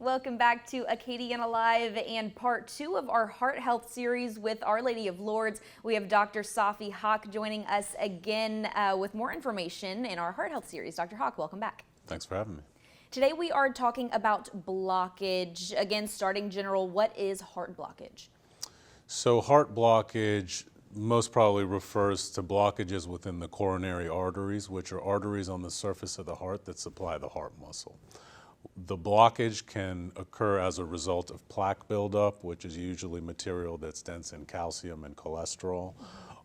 Welcome back to Acadian Alive and part 2 of our heart health series with Our Lady of Lourdes. We have Dr. Safi Haq joining us again with more information in our heart health series. Dr. Haq, welcome back. Thanks for having me. Today we are talking about blockage. Again, starting general, what is heart blockage? So heart blockage most probably refers to blockages within the coronary arteries, which are arteries on the surface of the heart that supply the heart muscle. The blockage can occur as a result of plaque buildup, which is usually material that's dense in calcium and cholesterol,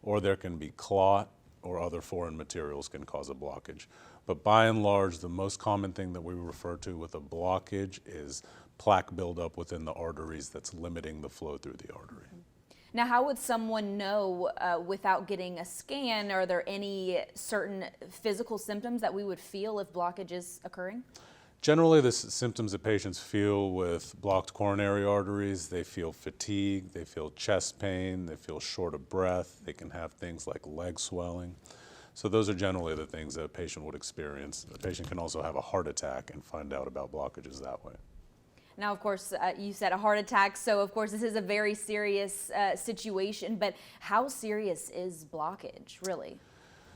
or there can be clot or other foreign materials can cause a blockage. But by and large, the most common thing that we refer to with a blockage is plaque buildup within the arteries that's limiting the flow through the artery. Now, how would someone know without getting a scan? Are there any certain physical symptoms that we would feel if blockage is occurring? Generally, the symptoms that patients feel with blocked coronary arteries, they feel fatigue, they feel chest pain, they feel short of breath, they can have things like leg swelling. So those are generally the things that a patient would experience. A patient can also have a heart attack and find out about blockages that way. Now, of course, you said a heart attack, so of course this is a very serious situation, but how serious is blockage, really?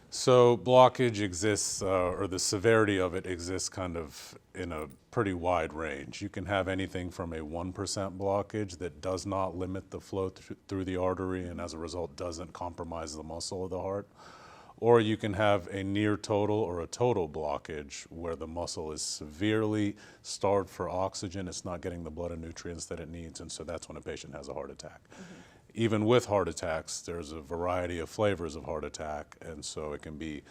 So blockage exists, or the severity of it exists kind of in a pretty wide range. You can have anything from a 1% blockage that does not limit the flow through the artery and as a result doesn't compromise the muscle of the heart. Or you can have a near total or a total blockage where the muscle is severely starved for oxygen, it's not getting the blood and nutrients that it needs, and so that's when a patient has a heart attack. Even with heart attacks, there's a variety of flavors of heart attack, and so it can be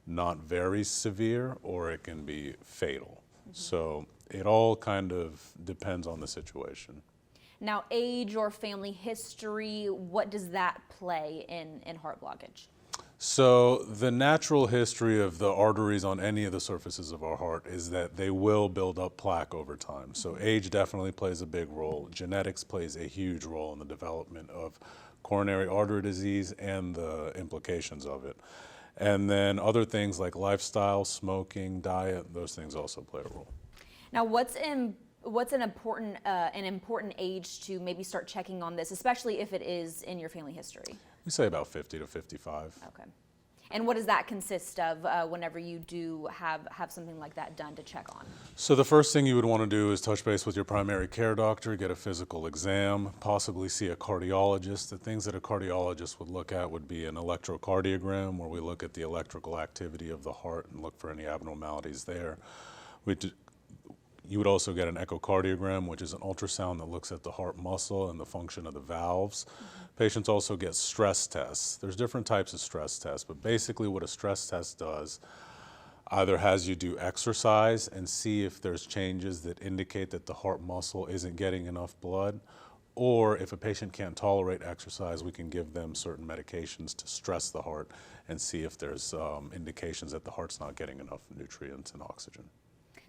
not very severe or it can be fatal. So it all kind of depends on the situation. Now, age or family history, what does that play in heart blockage? So the natural history of the arteries on any of the surfaces of our heart is that they will build up plaque over time. So age definitely plays a big role. Genetics plays a huge role in the development of coronary artery disease and the implications of it. And then other things like lifestyle, smoking, diet, those things also play a role. Now, what's an important age to maybe start checking on this, especially if it is in your family history? We say about 50 to 55. Okay. And what does that consist of whenever you do have something like that done to check on? So the first thing you would want to do is touch base with your primary care doctor, get a physical exam, possibly see a cardiologist. The things that a cardiologist would look at would be an electrocardiogram, where we look at the electrical activity of the heart and look for any abnormalities there. You would also get an echocardiogram, which is an ultrasound that looks at the heart muscle and the function of the valves. Patients also get stress tests. There's different types of stress tests, but basically what a stress test does either has you do exercise and see if there's changes that indicate that the heart muscle isn't getting enough blood, or if a patient can't tolerate exercise, we can give them certain medications to stress the heart and see if there's indications that the heart's not getting enough nutrients and oxygen.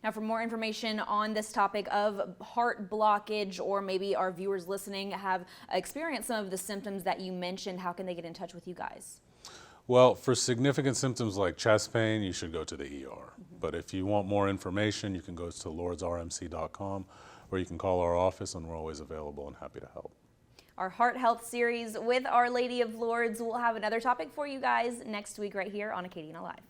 Now, for more information on this topic of heart blockage, or maybe our viewers listening have experienced some of the symptoms that you mentioned, how can they get in touch with you guys? Well, for significant symptoms like chest pain, you should go to the ER. But if you want more information, you can go to lourdesrmc.com, or you can call our office, and we're always available and happy to help. Our Heart Health series with Our Lady of Lourdes. We'll have another topic for you guys next week right here on Acadian Alive.